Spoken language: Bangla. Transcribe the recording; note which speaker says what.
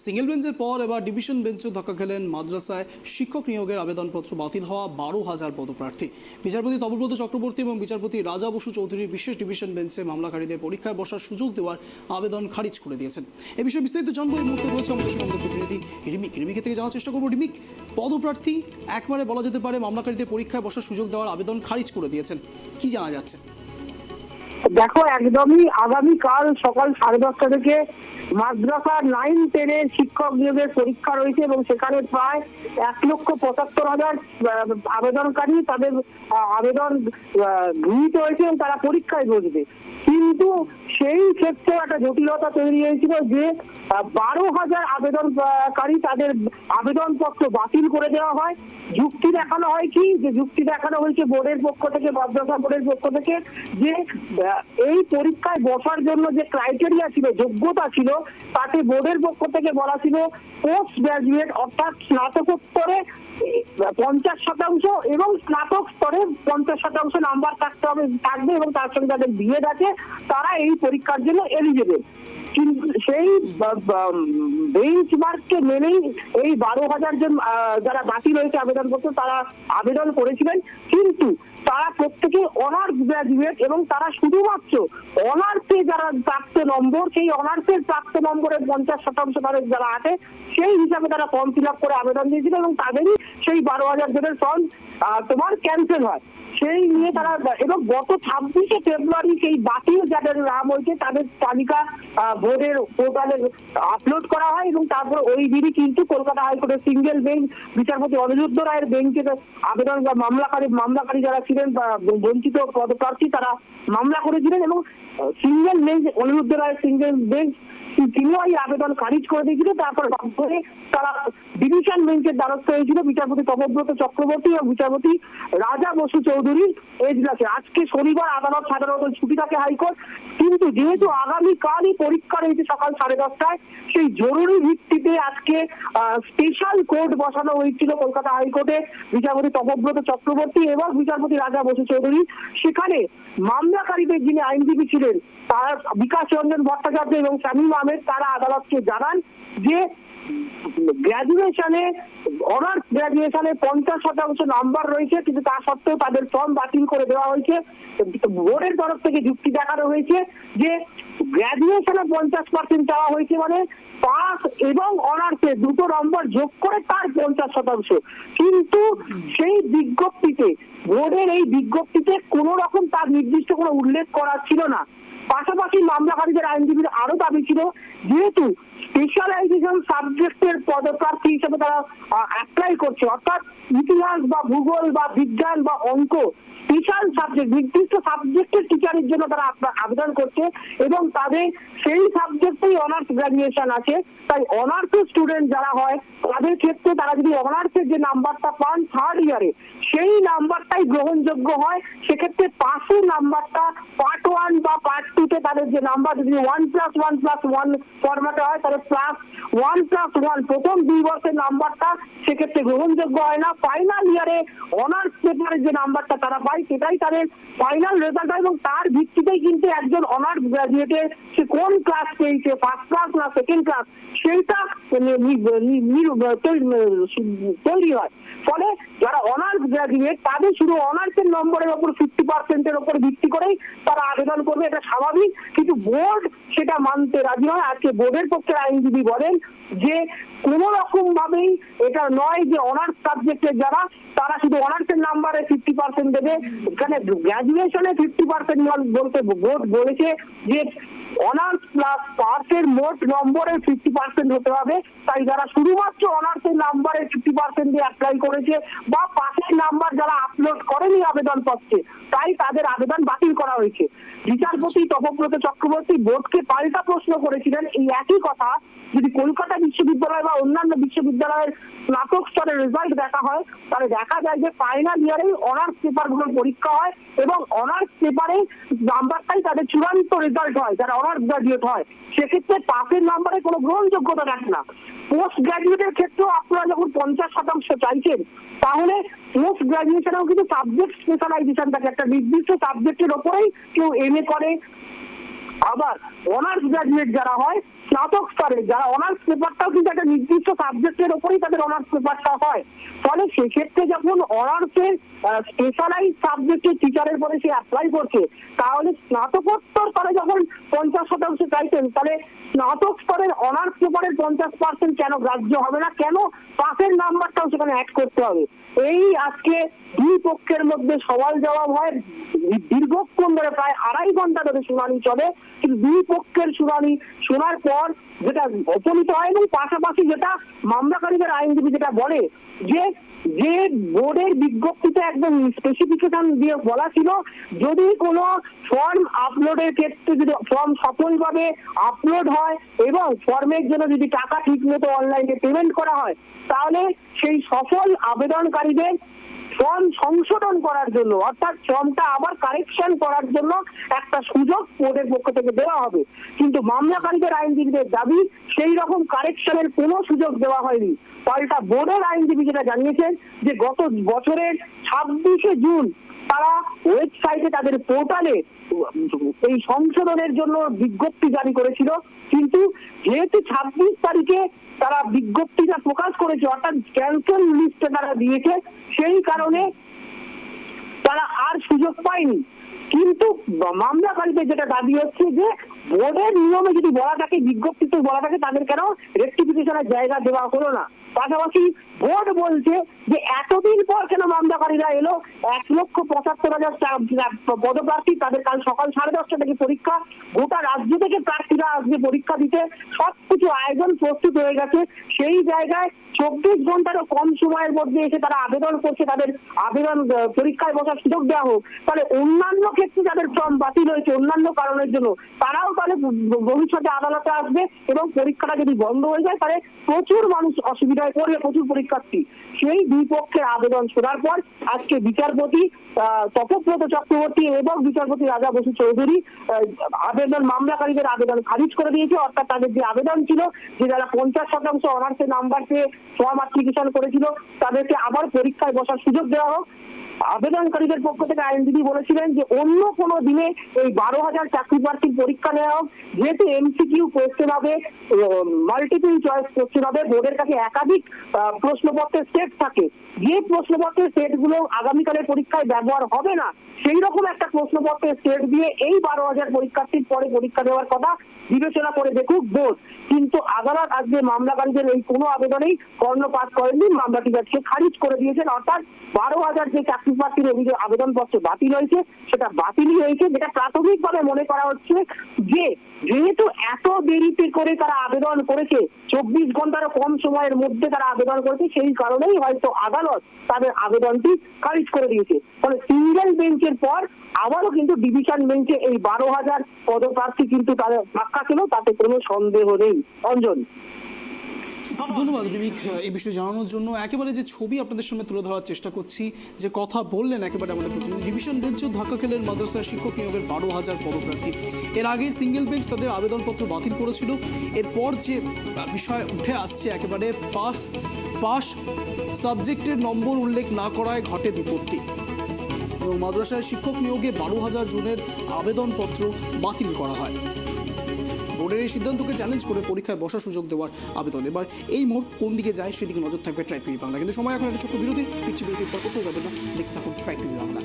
Speaker 1: সিঙ্গেল বেঞ্চের পর এবার ডিভিশন বেঞ্চে ধাক্কা খেলেন মাদ্রাসায় শিক্ষক নিয়োগের আবেদনপত্র বাতিল হওয়া 12,000 পদপ্রার্থী। বিচারপতি তপব্রত চক্রবর্তী এবং বিচারপতি রাজা বসু চৌধুরীর বিশেষ ডিভিশন বেঞ্চে মামলাকারীদের পরীক্ষায় বসার সুযোগ দেওয়ার আবেদন খারিজ করে দিয়েছেন। এ বিষয়ে বিস্তারিত জানবো এই মুহূর্তে রয়েছে আমাদের সঙ্গে আমাদের প্রতিনিধি রিমিকে থেকে জানার চেষ্টা করবো। রিমিক, পদপ্রার্থী একবারে বলা যেতে পারে মামলাকারীদের পরীক্ষায় বসার সুযোগ দেওয়ার আবেদন খারিজ করে দিয়েছেন, কি জানা যাচ্ছে?
Speaker 2: দেখো, একদমই আগামীকাল সকাল 10:30 থেকে মাদ্রাসা 9-10 শিক্ষক নিয়োগের পরীক্ষা রয়েছে এবং সেখানে প্রায় 1,75,000 আবেদনকারী তাদের আবেদন গৃহীত হয়েছে এবং তারা পরীক্ষায় বসবে। কিন্তু সেই ক্ষেত্রে একটা জটিলতা তৈরি হয়েছিল যে 12,000 আবেদনকারী তাদের আবেদনপত্র বাতিল করে দেওয়া হয়। যুক্তি দেখানো হয় কি, যে যুক্তি দেখানো হয়েছে বোর্ডের পক্ষ থেকে, মাদ্রাসা বোর্ডের পক্ষ থেকে, যে এই পরীক্ষায় বসার জন্য যে ক্রাইটেরিয়া ছিল, যোগ্যতা ছিল, তাতে বোর্ডের পক্ষ থেকে বলা ছিল পোস্ট গ্রাজুয়েট অর্থাৎ স্নাতকোত্তরে 50% এবং স্নাতক স্তরে 50% নাম্বার থাকবে এবং তার সঙ্গে যাদের বিএড আছে তারা এই পরীক্ষার জন্য এলিজিবল। কিন্তু সেই বেঞ্চ মার্ককে মেনেই এই 12,000 জন যারা বাতিল হয়েছে আবেদনপত্র, তারা আবেদন করেছিলেন। কিন্তু তারা প্রত্যেকে অনার্স গ্রাজুয়েট এবং তারা শুধুমাত্র অনার্সে যারা প্রাপ্ত নম্বর, সেই অনার্সের প্রাপ্ত নম্বরের 50% তাদের যারা আছে সেই হিসাবে তারা ফর্ম ফিল আপ করে আবেদন দিয়েছিল এবং তাদেরই সেই 12,000 জনের ফর্ম তোমার ক্যান্সেল হয়। সেই নিয়ে তারা এবং গত 26শে ফেব্রুয়ারি সেই বাতিল যাদের নাম হয়েছে তাদের তালিকা বোর্ডের পোর্টালে আপলোড করা হয় এবং তারপর ওই দিনই কিন্তু কলকাতা হাইকোর্টের সিঙ্গেল বেঞ্চ বিচারপতি অনিরুদ্ধ রায়ের বেঞ্চে আবেদন বা মামলাকারী যারা ছিলেন বা বঞ্চিত পদপ্রার্থী তারা মামলা করেছিলেন এবং সিঙ্গেল বেঞ্চ, অনিরুদ্ধ রায়ের সিঙ্গেল বেঞ্চ তিনিও এই আবেদন খারিজ করে দিয়েছিল। তারপর তারা ডিভিশন বেঞ্চের দ্বারস্থ হয়েছিল বিচারপতি তপব্রত চক্রবর্তী এবং বিচারপতি রাজা বসু চৌধুরীর এজলাসে। আজকে শনিবার আদালত সাধারণত ছুটি থাকে হাইকোর্ট, কিন্তু যেহেতু আগামীকালই পরীক্ষা রয়েছে সকাল 10:30টায়, সেই জরুরি ভিত্তিতে আজকে স্পেশাল কোর্ট বসানো হয়েছিল কলকাতা হাইকোর্টে বিচারপতি তপব্রত চক্রবর্তী এবং বিচারপতি রাজা বসু চৌধুরী। সেখানে মামলাকারীদের যিনি আইনজীবী ছিলেন তারা বিকাশ রঞ্জন ভট্টাচার্য এবং শামীম আহমেদ, তারা আদালতকে জানান যে গ্রাজুয়েশনে, অনার্স গ্রাজুয়েশনে 50% নাম্বার রয়েছে, কিন্তু তা সত্ত্বেও তাদের ফর্ম বাতিল করে দেওয়া হয়েছে। বোর্ডের তরফ থেকে যুক্তি দেখানো হয়েছে যে গ্রাজুয়েশনে 50% চাওয়া হয়েছে মানে পাস এবং অনার্সে দুটো নম্বর যোগ করে তার 50%। কিন্তু সেই বিজ্ঞপ্তিতে, বোর্ডের এই বিজ্ঞপ্তিতে কোন রকম তার নির্দিষ্ট কোনো উল্লেখ করা ছিল না। পাশাপাশি মামলাকারীদের আইনজীবীর আরো দাবি ছিল, যেহেতু স্পেশালাইজেশন সাবজেক্টের পদপ্রার্থী হিসেবে তারা অ্যাপ্লাই করছে, অর্থাৎ ইতিহাস বা ভূগোল বা বিজ্ঞান বা অঙ্ক স্পেশাল সাবজেক্ট, নির্দিষ্ট সাবজেক্টের টিচারের জন্য তারা আবেদন করছে এবং তাদের সেই সাবজেক্টেই অনার্স গ্রাজুয়েশন আছে, তাই অনার্সের স্টুডেন্ট যারা হয় তাদের ক্ষেত্রে তারা যদি অনার্সের যে নাম্বারটা পান থার্ড ইয়ারে, সেই নাম্বারটাই গ্রহণযোগ্য হয়। সেক্ষেত্রে পাসের নাম্বারটা পার্ট 1 বা পার্ট 2-তে তাদের যে নাম্বার যদি 1+1+1 ফরম্যাটে হয় তাহলে +1+1 প্রথম 2 বছরের নাম্বারটা সেক্ষেত্রে গ্রহণযোগ্য হয় না। ফাইনাল ইয়ারে অনার্স পেপারের যে নাম্বারটা তারা পায় সেটাই তাদের ফাইনাল রেজাল্ট হয় এবং তার ভিত্তিতেই কিন্তু একজন অনার্স গ্রাজুয়েটের সে কোন ক্লাস পেয়েছে, ফার্স্ট ক্লাস না সেকেন্ড ক্লাস, সেইটা তৈরি হয়। ফলে যারা অনার্স গ্রাজুয়েট তাদের শুধু অনার্সের নম্বরের উপর 50%-এর উপর ভিত্তি করেই তারা আবেদন করবে, এটা স্বাভাবিক। কিন্তু বোর্ড সেটা মানতে রাজি হয়। আজকে বোর্ডের পক্ষে আইনজীবী বলেন যে কোন রকম ভাবেই এটা নয় যে অনার্স সাবজেক্টের যারা তারা শুধু অনার্সের নাম্বারে 50% দেবে, এখানে গ্রাজুয়েশনে 50% বলতে বোর্ড বলেছে যে অনার্স প্লাস পাসের মোট নম্বরের 50% হতে হবে। তাই যারা শুধুমাত্র অনার্সের নাম্বারে 50% দিয়ে অ্যাপ্লাই করেছে বা পাসের নাম্বার যারা আপলোড করেনি আবেদন পত্রে, তাই তাদের আবেদন বাতিল করা হয়েছে। বিচারপতি তপব্রত চক্রবর্তী বোর্ডকে পাল্টা প্রশ্ন করেছিলেন এই একই কথা, যদি কলকাতা বিশ্ববিদ্যালয় বা অন্যান্য বিশ্ববিদ্যালয়ের স্নাতক স্তরের রেজাল্ট দেখা হয় তাহলে দেখা যায় যে ফাইনাল ইয়ারে অনার্স পেপারগুলোর পরীক্ষা হয় এবং অনার্স পেপারে নাম্বারটাই তাদের চূড়ান্ত রেজাল্ট হয় যারা অনার্স গ্রাজুয়েট হয়। সেক্ষেত্রে পাসের নাম্বারে কোনো গ্রহণযোগ্যতা রাখে না। পোস্ট গ্রাজুয়েটের ক্ষেত্রেও আপনারা যখন 50% চাইছেন, তাহলে পোস্ট গ্রাজুয়েশনেও কিন্তু সাবজেক্ট স্পেশালাইজেশন থাকে, একটা নির্দিষ্ট সাবজেক্টের ওপরেই কেউ MA করে। আবার অনার্স গ্রাজুয়েট যারা হয় স্নাতক স্তরে যারা অনার্স পেপারটাও কিন্তু একটা নির্দিষ্ট সাবজেক্টের ওপরেই তাদের অনার্স পেপারটা হয়। ফলে সেক্ষেত্রে যখন অনার্সের স্পেশালাইজ সাবজেক্টের টিচারের পরে সে অ্যাপ্লাই করছে, তাহলে স্নাতকোত্তর স্তরে যখন 50% চাইছেন, তাহলে স্নাতক স্তরের অনার্স পেপারের 50% কেন গ্রাহ্য হবে না? কেন পাসের নাম্বারটাও সেখানে অ্যাড করতে হবে? এই আজকে দুই পক্ষের মধ্যে সওয়াল জবাব হয়। দীর্ঘক্ষণ ধরে প্রায় 2.5 ঘন্টা ধরে শুনানি চলে, কিন্তু দুই পক্ষের শুনানি শোনার পর যেটা উপনীত হয়, এবং পাশাপাশি যেটা মামলাকারীদের আইনজীবী যেটা বলে যে বোর্ডের বিজ্ঞপ্তিতে একদম স্পেসিফিকেশন দিয়ে বলা ছিল, যদি কোনো ফর্ম আপলোডের ক্ষেত্রে যদি ফর্ম সফলভাবে আপলোড হয় এবং ফর্মের জন্য যদি টাকা ঠিক মতো অনলাইনে পেমেন্ট করা হয়, তাহলে সেই সফল আবেদনকারীদের ফর্ম সংশোধন করার জন্য, অর্থাৎ ফর্মটা আবার কারেকশন করার জন্য একটা সুযোগ বোর্ডের পক্ষ থেকে দেওয়া হবে। কিন্তু মামলাকারীদের আইনজীবীদের দাবি সেই রকম কারেকশনের কোনো সুযোগ দেওয়া হয়নি। পাল্টা বোর্ডের আইনজীবী যেটা জানিয়েছেন যে গত বছরের 26শে জুন তারা ওয়েবসাইটে তাদের পোর্টালে এই সংশোধনের জন্য বিজ্ঞপ্তি জারি করেছিল, কিন্তু যেহেতু 26 তারিখে তারা বিজ্ঞপ্তিটা প্রকাশ করেছে, অর্থাৎ ক্যান্সেল লিস্টে তারা দিয়েছে, সেই কারণে তারা আর সুযোগ পায়নি। কিন্তু মামলাকারীদের যেটা দাবি হচ্ছে যে বোর্ডের নিয়মে যদি বলা থাকে, বিজ্ঞপ্তিতে বলা থাকে, তাদের কেন রেকটিফিকেশনের জায়গা দেওয়া হলো না? পাশাপাশি বোর্ড বলছে যে এতদিন পর কেন মামলাকারীরা এলো? 1,75,000 পদপ্রার্থী, তাদের কাল সকাল 10:30 থেকে পরীক্ষা, গোটা রাজ্য থেকে প্রার্থীরা আসবে পরীক্ষা দিতে, সবকিছু আয়োজন প্রস্তুত হয়ে গেছে। সেই জায়গায় 24 ঘন্টারও কম সময়ের মধ্যে এসে তারা আবেদন করছে, তাদের আবেদন পরীক্ষায় বসার সুযোগ দেওয়া হোক। তাহলে অন্যান্য ক্ষেত্রে যাদের ফর্ম বাতিল হয়েছে অন্যান্য কারণের জন্য, তারাও তাহলে ভবিষ্যতে আদালতে আসবে, এবং পরীক্ষাটা যদি বন্ধ হয়ে যায় তাহলে প্রচুর মানুষ অসুবিধায় পড়বে, প্রচুর পরীক্ষার্থী। সেই দুই পক্ষের আবেদন শোনার পর আজকে বিচারপতি তপব্রত চক্রবর্তী এবং বিচারপতি রাজা বসু চৌধুরী মামলাকারীদের আবেদন খারিজ করে দিয়েছে। অর্থাৎ তাদের যে আবেদন ছিল যে যারা 50% অনার্সের নাম্বার পেয়ে ফর্ম অ্যাপ্লিকেশন করেছিল, তাদেরকে আবার পরীক্ষায় বসার সুযোগ দেওয়া হোক। আবেদনকারীদের পক্ষ থেকে আইনজীবী বলেছিলেন যে অন্য কোনো দিনে এই 12,000 চাকরি প্রার্থীর পরীক্ষা নেওয়া হোক, যেহেতু এমসিকিউ কোশ্চেন হবে, মাল্টিপল চয়েস কোশ্চেন হবে, বোর্ডের কাছে একাধিক প্রশ্নপত্রের সেট থাকে, যে প্রশ্নপত্রের সেটগুলো আগামীকালের পরীক্ষায় ব্যবহার হবে না, সেই রকম একটা প্রশ্নপত্রের সেট দিয়ে এই 12,000 পরীক্ষার্থীর পরে পরীক্ষা দেওয়ার কথা বিবেচনা করে দেখুক বোর্ড। কিন্তু আদালত আজকে মামলাকারীদের এই কোনো আবেদনেই কর্ণপাত করেননি, মামলাটি আজকে খারিজ করে দিয়েছেন। অর্থাৎ 12,000 যে চাকরি প্রার্থীর অভিযোগ আবেদনপত্র বাতিল হয়েছে, সেটা বাতিলই হয়েছে। যেটা প্রাথমিকভাবে মনে করা হচ্ছে যে যেহেতু এত দেরিতে করে তারা আবেদন করেছে, 24 ঘন্টারও কম সময়ের মধ্যে তারা আবেদন করেছে, সেই কারণেই হয়তো আদালত তাদের আবেদনটি খারিজ করে দিয়েছে। ফলে সিঙ্গেল বেঞ্চের পর আবারও কিন্তু ডিভিশন বেঞ্চে এই 12,000 পদপ্রার্থী কিন্তু তাদের ধাক্কা ছিল, তাতে কোনো সন্দেহ নেই। অঞ্জন,
Speaker 1: ধন্যবাদ রিমিক এই বিষয়ে জানানোর জন্য। একেবারে যে ছবি আপনাদের সামনে তুলে ধরার চেষ্টা করছি, যে কথা বললেন একেবারে আমাদের প্রতিনিধি, ডিভিশন বেঞ্চও ধাক্কা খেলেন মাদ্রাসায় শিক্ষক নিয়োগের 12,000 পদপ্রার্থী। এর আগে সিঙ্গেল বেঞ্চ তাদের আবেদনপত্র বাতিল করেছিল। এরপর যে বিষয় উঠে আসছে, একেবারে পাস সাবজেক্টের নম্বর উল্লেখ না করায় ঘটে বিপত্তি, এবং মাদ্রাসায় শিক্ষক নিয়োগে 12,000 জনের আবেদনপত্র বাতিল করা হয়। বোর্ডের এই সিদ্ধান্তকে চ্যালেঞ্জ করে পরীক্ষায় বসার সুযোগ দেওয়ার আবেদন। এবার এই মোড় কোন দিকে যায় সেদিকে নজর থাকবে ট্রাইব টিভি বাংলা। কিন্তু সময় এখন একটা ছোট্ট বিরতির, ফিরছি বিরতির পর কোথাও যাবে না, দেখতে থাকুন ট্রাইব টিভি বাংলা।